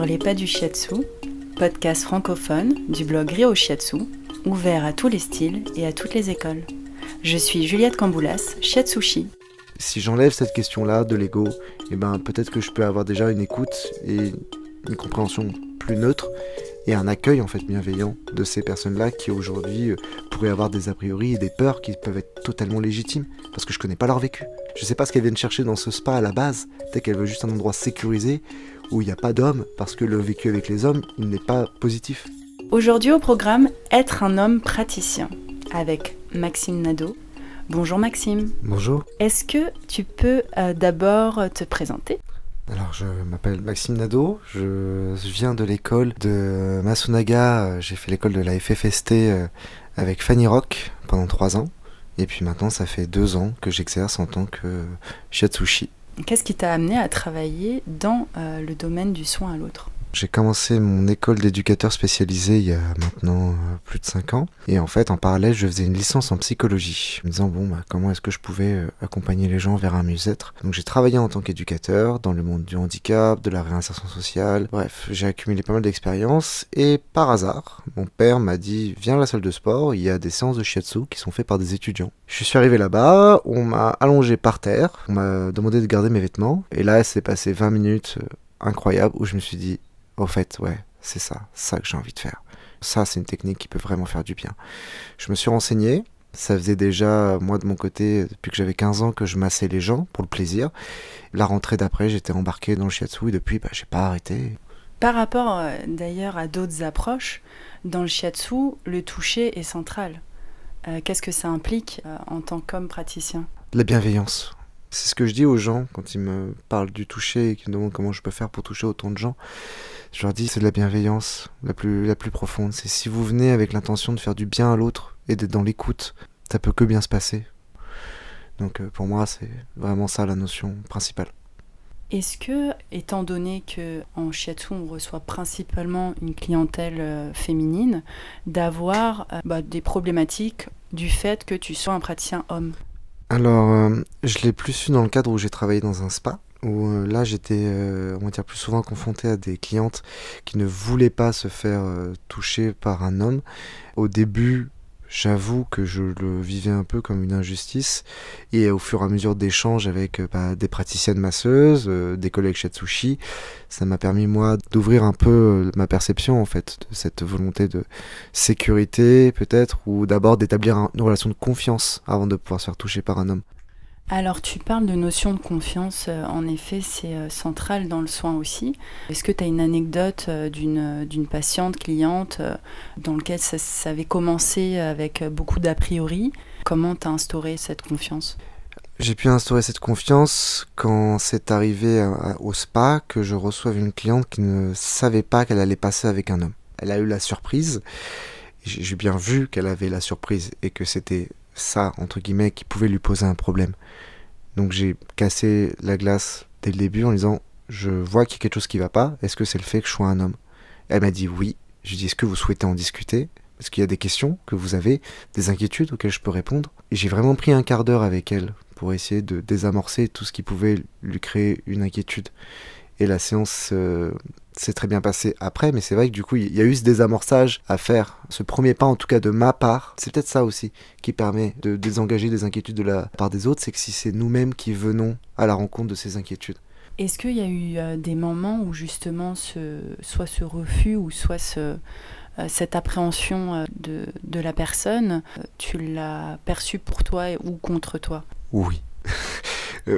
les pas du shiatsu, podcast francophone du blog Ryo Shiatsu, ouvert à tous les styles et à toutes les écoles. Je suis Juliette Camboulas, shiatsushi. Si j'enlève cette question-là de l'ego, peut-être que je peux avoir déjà une écoute et une compréhension plus neutre et un accueil en fait bienveillant de ces personnes-là qui aujourd'hui pourraient avoir des a priori et des peurs qui peuvent être totalement légitimes parce que je connais pas leur vécu. Je sais pas ce qu'elles viennent chercher dans ce spa à la base, peut-être qu'elles veulent juste un endroit sécurisé où il n'y a pas d'hommes parce que le vécu avec les hommes il n'est pas positif. Aujourd'hui au programme, être un homme praticien avec Maxime Nadeau. Bonjour Maxime. Bonjour. Est-ce que tu peux d'abord te présenter ? Alors je m'appelle Maxime Nadeau, je viens de l'école de Masunaga, j'ai fait l'école de la FFST avec Fanny Rock pendant 3 ans. Et puis maintenant ça fait 2 ans que j'exerce en tant que shiatsushi. Qu'est-ce qui t'a amené à travailler dans le domaine du soin à l'autre ? J'ai commencé mon école d'éducateur spécialisé il y a maintenant plus de 5 ans. Et en fait, en parallèle, je faisais une licence en psychologie. Me disant, comment est-ce que je pouvais accompagner les gens vers un mieux-être. Donc j'ai travaillé en tant qu'éducateur dans le monde du handicap, de la réinsertion sociale. Bref, j'ai accumulé pas mal d'expériences. Et par hasard, mon père m'a dit, viens à la salle de sport, il y a des séances de shiatsu qui sont faites par des étudiants. Je suis arrivé là-bas, on m'a allongé par terre, on m'a demandé de garder mes vêtements. Et là, c'est passé 20 minutes incroyables où je me suis dit, au fait, ouais, c'est ça que j'ai envie de faire. Ça, c'est une technique qui peut vraiment faire du bien. Je me suis renseigné. Ça faisait déjà, moi de mon côté, depuis que j'avais 15 ans, que je massais les gens pour le plaisir. La rentrée d'après, j'étais embarqué dans le shiatsu et depuis, j'ai pas arrêté. Par rapport d'ailleurs à d'autres approches, dans le shiatsu, le toucher est central. Qu'est-ce que ça implique en tant qu'homme praticien ? La bienveillance. C'est ce que je dis aux gens quand ils me parlent du toucher et qu'ils me demandent comment je peux faire pour toucher autant de gens. Je leur dis c'est de la bienveillance la plus profonde. C'est si vous venez avec l'intention de faire du bien à l'autre et d'être dans l'écoute, ça peut que bien se passer. Donc pour moi c'est vraiment ça la notion principale. Est-ce que, étant donné qu'en shiatsu on reçoit principalement une clientèle féminine, d'avoir des problématiques du fait que tu sois un praticien homme ? Alors, je l'ai plus eu dans le cadre où j'ai travaillé dans un spa, où là j'étais, on va dire, plus souvent confronté à des clientes qui ne voulaient pas se faire toucher par un homme. Au début, j'avoue que je le vivais un peu comme une injustice, et au fur et à mesure d'échanges avec des praticiennes masseuses, des collègues shiatsushi, ça m'a permis moi d'ouvrir un peu ma perception en fait, de cette volonté de sécurité peut-être, ou d'abord d'établir une relation de confiance avant de pouvoir se faire toucher par un homme. Alors tu parles de notion de confiance, en effet c'est central dans le soin aussi. Est-ce que tu as une anecdote d'une patiente, cliente, dans laquelle ça avait commencé avec beaucoup d'a priori ? Comment tu as instauré cette confiance ? J'ai pu instaurer cette confiance quand c'est arrivé au spa que je reçoive une cliente qui ne savait pas qu'elle allait passer avec un homme. Elle a eu la surprise, j'ai bien vu qu'elle avait la surprise et que c'était ça, entre guillemets, qui pouvait lui poser un problème. Donc j'ai cassé la glace dès le début en lui disant « Je vois qu'il y a quelque chose qui va pas, est-ce que c'est le fait que je sois un homme ?» Elle m'a dit « Oui ». Je lui ai dit « Est-ce que vous souhaitez en discuter ? Est-ce qu'il y a des questions que vous avez, des inquiétudes auxquelles je peux répondre ?» Et j'ai vraiment pris un quart d'heure avec elle pour essayer de désamorcer tout ce qui pouvait lui créer une inquiétude. Et la séance s'est très bien passée après, mais c'est vrai que du coup, il y a eu ce désamorçage à faire. Ce premier pas, en tout cas de ma part, c'est peut-être ça aussi qui permet de désengager des inquiétudes de la part des autres, c'est que si c'est nous-mêmes qui venons à la rencontre de ces inquiétudes. Est-ce qu'il y a eu des moments où justement soit ce refus ou soit cette appréhension de la personne, tu l'as perçue pour toi ou contre toi ? Oui.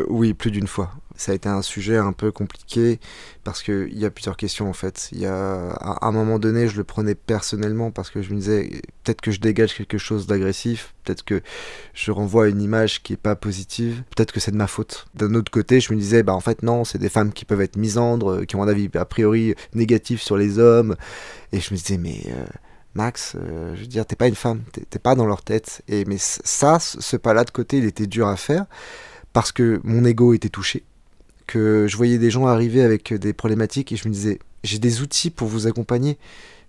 Oui, plus d'une fois. Ça a été un sujet un peu compliqué parce qu'il y a plusieurs questions en fait. À un moment donné, je le prenais personnellement parce que je me disais peut-être que je dégage quelque chose d'agressif, peut-être que je renvoie une image qui est pas positive, peut-être que c'est de ma faute. D'un autre côté, je me disais en fait non, c'est des femmes qui peuvent être misandres, qui ont un avis a priori négatif sur les hommes, et je me disais Max, je veux dire, t'es pas une femme, t'es pas dans leur tête. Mais ce pas-là de côté, il était dur à faire parce que mon ego était touché, que je voyais des gens arriver avec des problématiques et je me disais, j'ai des outils pour vous accompagner.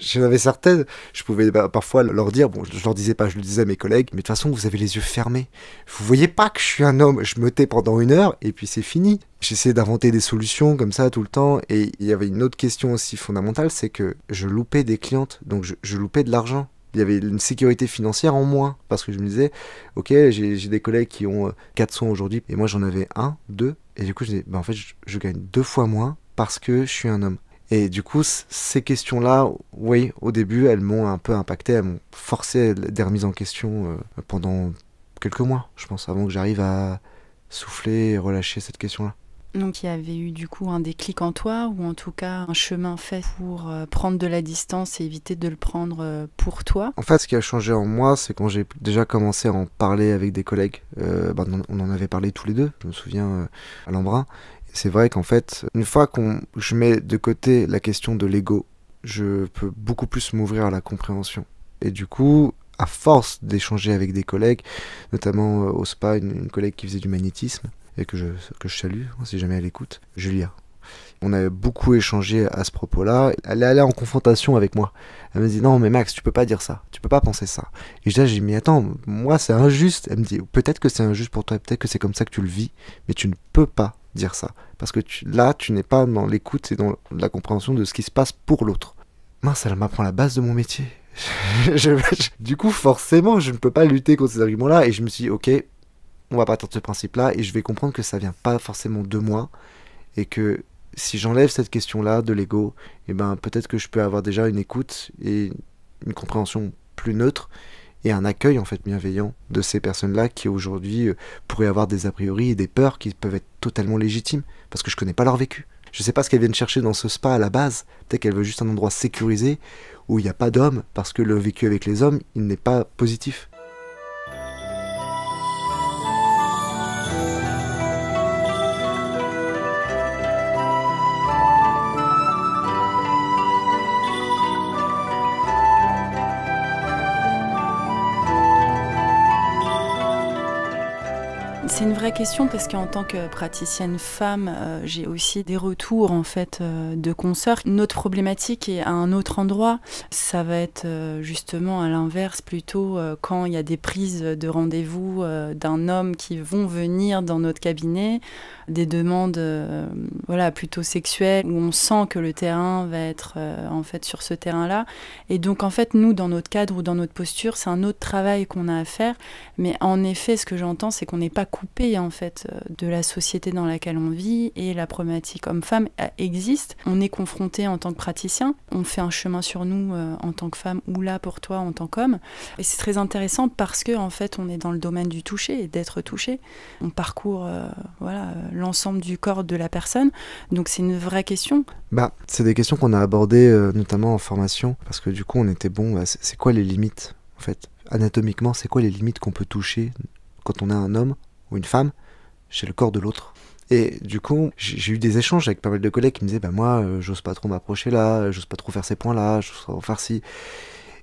J'en avais certaines, je pouvais parfois leur dire, bon, je leur disais pas, je le disais à mes collègues, mais de toute façon, vous avez les yeux fermés. Vous voyez pas que je suis un homme, je me tais pendant 1 heure, et puis c'est fini. J'essayais d'inventer des solutions comme ça tout le temps, et il y avait une autre question aussi fondamentale, c'est que je loupais des clientes, donc je loupais de l'argent. Il y avait une sécurité financière en moins, parce que je me disais, ok, j'ai des collègues qui ont 400 aujourd'hui, et moi j'en avais 1, 2, et du coup je disais, en fait, je gagne 2 fois moins parce que je suis un homme. Et du coup, ces questions-là, oui, au début, elles m'ont un peu impacté, elles m'ont forcé des remises en question pendant quelques mois, je pense, avant que j'arrive à souffler et relâcher cette question-là. Donc il y avait eu du coup un déclic en toi, ou en tout cas un chemin fait pour prendre de la distance et éviter de le prendre pour toi. En fait, ce qui a changé en moi, c'est quand j'ai déjà commencé à en parler avec des collègues. On en avait parlé tous les deux, je me souviens, à l'Embrun. C'est vrai qu'en fait, une fois je mets de côté la question de l'ego, je peux beaucoup plus m'ouvrir à la compréhension. Et du coup, à force d'échanger avec des collègues, notamment au spa, une collègue qui faisait du magnétisme, et que je salue, si jamais elle écoute, Julia. On a beaucoup échangé à ce propos-là. Elle est allée en confrontation avec moi. Elle me dit, non mais Max, tu peux pas dire ça, tu peux pas penser ça. Et j'ai dit, mais attends, moi c'est injuste. Elle me dit, peut-être que c'est injuste pour toi, peut-être que c'est comme ça que tu le vis, mais tu ne peux pas dire ça. Parce que là, tu n'es pas dans l'écoute et dans la compréhension de ce qui se passe pour l'autre. Mince, elle m'apprend la base de mon métier. Du coup, forcément, je ne peux pas lutter contre ces arguments-là. Et je me suis dit, ok, on va partir de ce principe-là et je vais comprendre que ça vient pas forcément de moi et que si j'enlève cette question-là de l'ego, eh ben peut-être que je peux avoir déjà une écoute et une compréhension plus neutre et un accueil en fait bienveillant de ces personnes-là qui aujourd'hui pourraient avoir des a priori et des peurs qui peuvent être totalement légitimes parce que je connais pas leur vécu. Je sais pas ce qu'elles viennent chercher dans ce spa à la base. Peut-être qu'elles veulent juste un endroit sécurisé où il n'y a pas d'hommes parce que le vécu avec les hommes, il n'est pas positif. C'est une vraie question parce qu'en tant que praticienne femme, j'ai aussi des retours en fait de consoeurs. Notre problématique est à un autre endroit. Ça va être justement à l'inverse plutôt quand il y a des prises de rendez-vous d'un homme qui vont venir dans notre cabinet, des demandes voilà, plutôt sexuelles où on sent que le terrain va être en fait sur ce terrain-là. Et donc en fait nous dans notre cadre ou dans notre posture, c'est un autre travail qu'on a à faire. Mais en effet, ce que j'entends, c'est qu'on n'est pas coupé en fait de la société dans laquelle on vit et la problématique homme-femme existe. On est confronté en tant que praticien, on fait un chemin sur nous en tant que femme ou là pour toi en tant qu'homme. Et c'est très intéressant parce que en fait, on est dans le domaine du toucher et d'être touché. On parcourt l'ensemble du corps de la personne. Donc c'est une vraie question. C'est des questions qu'on a abordées notamment en formation parce que du coup, on était bon. C'est quoi les limites en fait? Anatomiquement, c'est quoi les limites qu'on peut toucher quand on est un homme ou une femme chez le corps de l'autre? Et du coup, j'ai eu des échanges avec pas mal de collègues qui me disaient moi, j'ose pas trop m'approcher là, j'ose pas trop faire ces points-là, j'ose pas faire ci.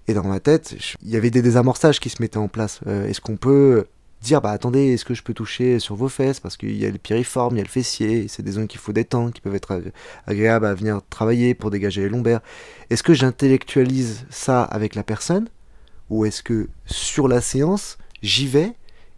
Et dans ma tête, il y avait des désamorçages qui se mettaient en place. Est-ce qu'on peut dire attendez, est-ce que je peux toucher sur vos fesses parce qu'il y a le piriforme, il y a le fessier, c'est des zones qu'il faut détendre, qui peuvent être agréables à venir travailler pour dégager les lombaires. Est-ce que j'intellectualise ça avec la personne? Ou est-ce que sur la séance, j'y vais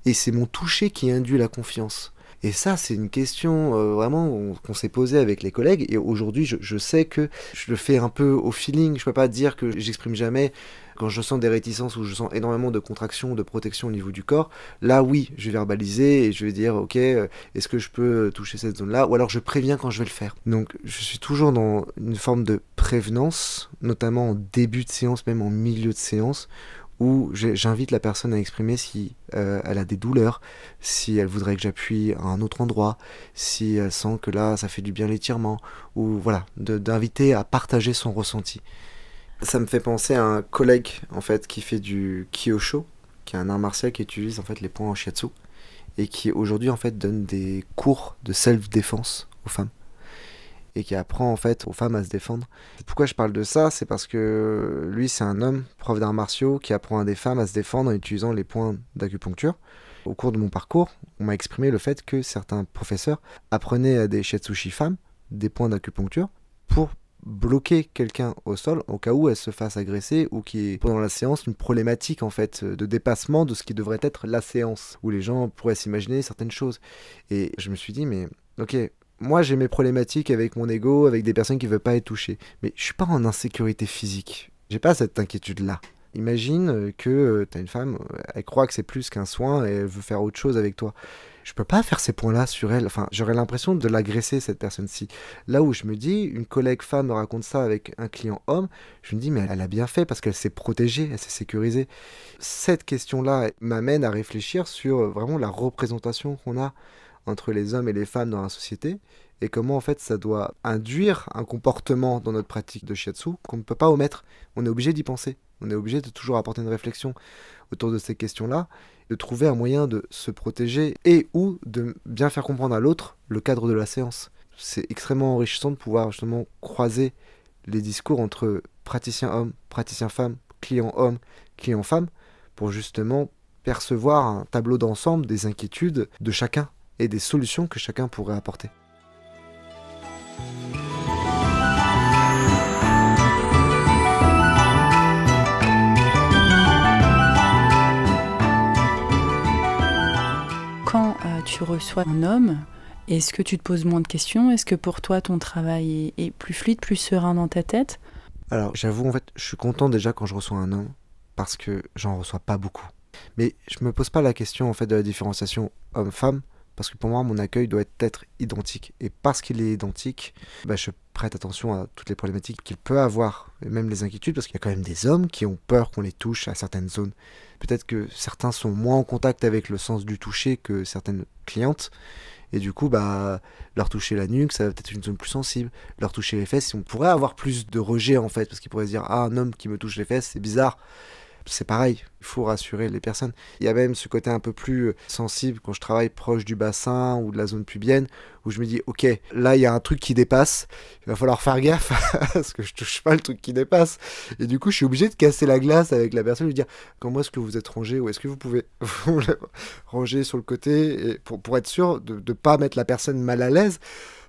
et c'est mon toucher qui induit la confiance? Et ça, c'est une question vraiment qu'on s'est posée avec les collègues. Et aujourd'hui, je sais que je le fais un peu au feeling. Je peux pas dire que j'exprime jamais quand je sens des réticences ou je sens énormément de contraction, de protection au niveau du corps. Là, oui, je vais verbaliser et je vais dire, ok, est-ce que je peux toucher cette zone-là? Ou alors je préviens quand je vais le faire. Donc, je suis toujours dans une forme de prévenance, notamment en début de séance, même en milieu de séance, où j'invite la personne à exprimer si elle a des douleurs, si elle voudrait que j'appuie à un autre endroit, si elle sent que là ça fait du bien l'étirement, ou voilà, d'inviter à partager son ressenti. Ça me fait penser à un collègue en fait qui fait du kyosho, qui est un art martial qui utilise en fait les points en shiatsu, et qui aujourd'hui en fait donne des cours de self-défense aux femmes. Et qui apprend en fait aux femmes à se défendre. Pourquoi je parle de ça? C'est parce que lui c'est un homme, prof d'arts martiaux, qui apprend à des femmes à se défendre en utilisant les points d'acupuncture. Au cours de mon parcours, on m'a exprimé le fait que certains professeurs apprenaient à des shiatsushi femmes des points d'acupuncture pour bloquer quelqu'un au sol au cas où elle se fasse agresser ou qu'il y ait pendant la séance une problématique en fait de dépassement de ce qui devrait être la séance, où les gens pourraient s'imaginer certaines choses. Et je me suis dit, mais ok, moi j'ai mes problématiques avec mon ego, avec des personnes qui ne veulent pas être touchées, mais je suis pas en insécurité physique. J'ai pas cette inquiétude-là. Imagine que tu as une femme, elle croit que c'est plus qu'un soin et elle veut faire autre chose avec toi. Je peux pas faire ces points-là sur elle. Enfin, j'aurais l'impression de l'agresser, cette personne-ci. Là où je me dis, une collègue femme me raconte ça avec un client homme, je me dis, mais elle a bien fait parce qu'elle s'est protégée, elle s'est sécurisée. Cette question-là m'amène à réfléchir sur vraiment la représentation qu'on a entre les hommes et les femmes dans la société et comment en fait ça doit induire un comportement dans notre pratique de shiatsu qu'on ne peut pas omettre. On est obligé d'y penser. On est obligé de toujours apporter une réflexion autour de ces questions-là, de trouver un moyen de se protéger et ou de bien faire comprendre à l'autre le cadre de la séance. C'est extrêmement enrichissant de pouvoir justement croiser les discours entre praticiens hommes, praticiens femmes, clients hommes, clients femmes, pour justement percevoir un tableau d'ensemble des inquiétudes de chacun et des solutions que chacun pourrait apporter. Quand tu reçois un homme, est-ce que tu te poses moins de questions? Est-ce que pour toi, ton travail est plus fluide, plus serein dans ta tête? Alors, j'avoue, en fait, je suis content déjà quand je reçois un homme, parce que j'en reçois pas beaucoup. Mais je me pose pas la question, en fait, de la différenciation homme-femme, parce que pour moi, mon accueil doit être identique. Et parce qu'il est identique, je prête attention à toutes les problématiques qu'il peut avoir, et même les inquiétudes, parce qu'il y a quand même des hommes qui ont peur qu'on les touche à certaines zones. Peut-être que certains sont moins en contact avec le sens du toucher que certaines clientes, et du coup, leur toucher la nuque, ça va peut-être une zone plus sensible. Leur toucher les fesses, on pourrait avoir plus de rejet, en fait, parce qu'ils pourraient se dire « Ah, un homme qui me touche les fesses, c'est bizarre ». C'est pareil, il faut rassurer les personnes. Il y a même ce côté un peu plus sensible quand je travaille proche du bassin ou de la zone pubienne, où je me dis, ok, là il y a un truc qui dépasse, il va falloir faire gaffe, parce que je touche pas le truc qui dépasse. Et du coup, je suis obligé de casser la glace avec la personne, lui dire, comment est-ce que vous êtes rangé, ou est-ce que vous pouvez vous ranger sur le côté, et pour être sûr de ne pas mettre la personne mal à l'aise.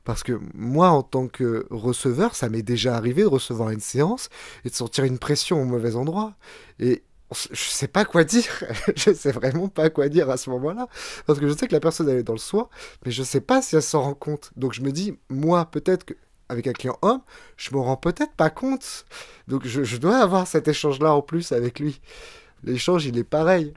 Parce que moi, en tant que receveur, ça m'est déjà arrivé de recevoir une séance et de sentir une pression au mauvais endroit. Et je sais pas quoi dire. Je sais vraiment pas quoi dire à ce moment-là. Parce que je sais que la personne, elle est dans le soin, mais je sais pas si elle s'en rend compte. Donc je me dis, moi, peut-être que avec un client homme, je me rends peut-être pas compte. Donc je dois avoir cet échange-là en plus avec lui. L'échange, il est pareil.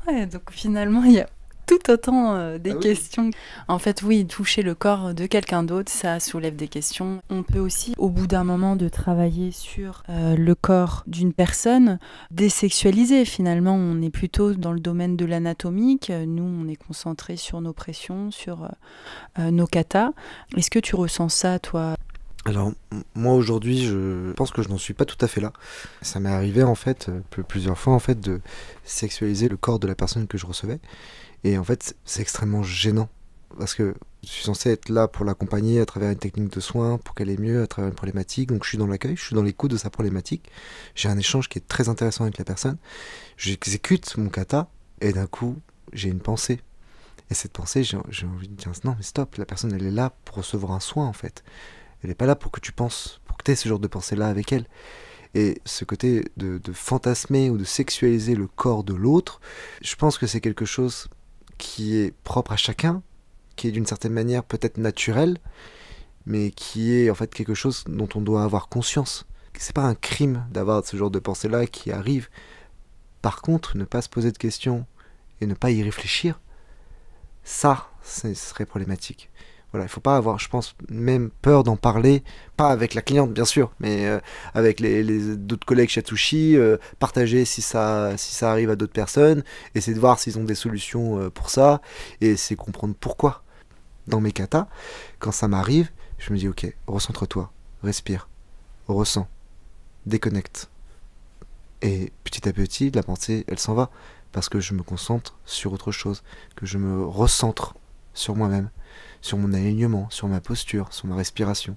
Ouais, donc finalement, il y a tout autant des oui. questions. En fait, oui, toucher le corps de quelqu'un d'autre, ça soulève des questions. On peut aussi, au bout d'un moment, de travailler sur le corps d'une personne, désexualiser. Finalement, on est plutôt dans le domaine de l'anatomique. Nous, on est concentré sur nos pressions, sur nos katas. Est-ce que tu ressens ça, toi ? Alors, moi aujourd'hui, je pense que je n'en suis pas tout à fait là. Ça m'est arrivé en fait, plusieurs fois en fait, de sexualiser le corps de la personne que je recevais. Et en fait, c'est extrêmement gênant. Parce que je suis censé être là pour l'accompagner à travers une technique de soins, pour qu'elle aille mieux, à travers une problématique. Donc je suis dans l'accueil, je suis dans l'écoute de sa problématique. J'ai un échange qui est très intéressant avec la personne. J'exécute mon kata, et d'un coup, j'ai une pensée. Et cette pensée, j'ai envie de dire, non mais stop, la personne elle est là pour recevoir un soin en fait. Elle n'est pas là pour que tu penses, pour que tu aies ce genre de pensée-là avec elle. Et ce côté de fantasmer ou de sexualiser le corps de l'autre, je pense que c'est quelque chose qui est propre à chacun, qui est d'une certaine manière peut-être naturel, mais qui est en fait quelque chose dont on doit avoir conscience. C'est pas un crime d'avoir ce genre de pensée-là qui arrive. Par contre, ne pas se poser de questions et ne pas y réfléchir, ça, ce serait problématique. Voilà, il ne faut pas avoir, je pense, même peur d'en parler, pas avec la cliente bien sûr, mais avec les d'autres collègues Shatsushi, partager si ça arrive à d'autres personnes, essayer de voir s'ils ont des solutions pour ça, et essayer de comprendre pourquoi. Dans mes katas, quand ça m'arrive, je me dis ok, recentre-toi, respire, ressens, déconnecte. Et petit à petit, la pensée, elle s'en va, parce que je me concentre sur autre chose, que je me recentre sur moi-même, sur mon alignement, sur ma posture, sur ma respiration.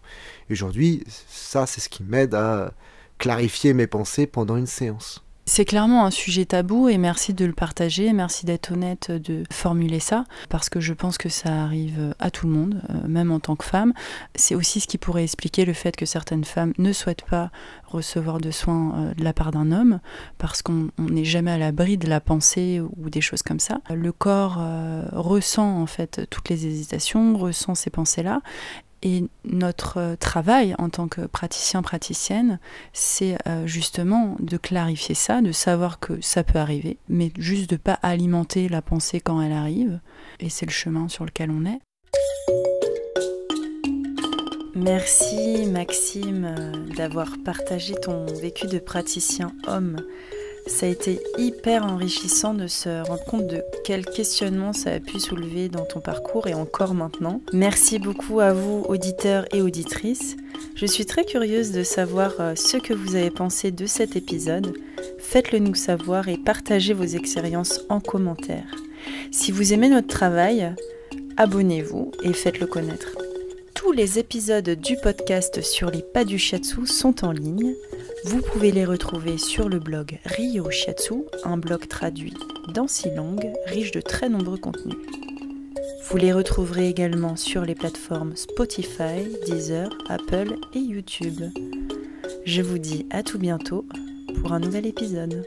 Et aujourd'hui, ça, c'est ce qui m'aide à clarifier mes pensées pendant une séance. C'est clairement un sujet tabou et merci de le partager, merci d'être honnête de formuler ça, parce que je pense que ça arrive à tout le monde, même en tant que femme. C'est aussi ce qui pourrait expliquer le fait que certaines femmes ne souhaitent pas recevoir de soins de la part d'un homme, parce qu'on n'est jamais à l'abri de la pensée ou des choses comme ça. Le corps ressent en fait toutes les hésitations, ressent ces pensées-là. Et notre travail en tant que praticien-praticienne, c'est justement de clarifier ça, de savoir que ça peut arriver, mais juste de ne pas alimenter la pensée quand elle arrive. Et c'est le chemin sur lequel on est. Merci Maxime d'avoir partagé ton vécu de praticien homme. Ça a été hyper enrichissant de se rendre compte de quel questionnement ça a pu soulever dans ton parcours et encore maintenant. Merci beaucoup à vous, auditeurs et auditrices. Je suis très curieuse de savoir ce que vous avez pensé de cet épisode. Faites-le nous savoir et partagez vos expériences en commentaire. Si vous aimez notre travail, abonnez-vous et faites-le connaître. Tous les épisodes du podcast sur les pas du shiatsu sont en ligne. Vous pouvez les retrouver sur le blog Ryo Shiatsu, un blog traduit dans 6 langues, riche de très nombreux contenus. Vous les retrouverez également sur les plateformes Spotify, Deezer, Apple et YouTube. Je vous dis à tout bientôt pour un nouvel épisode.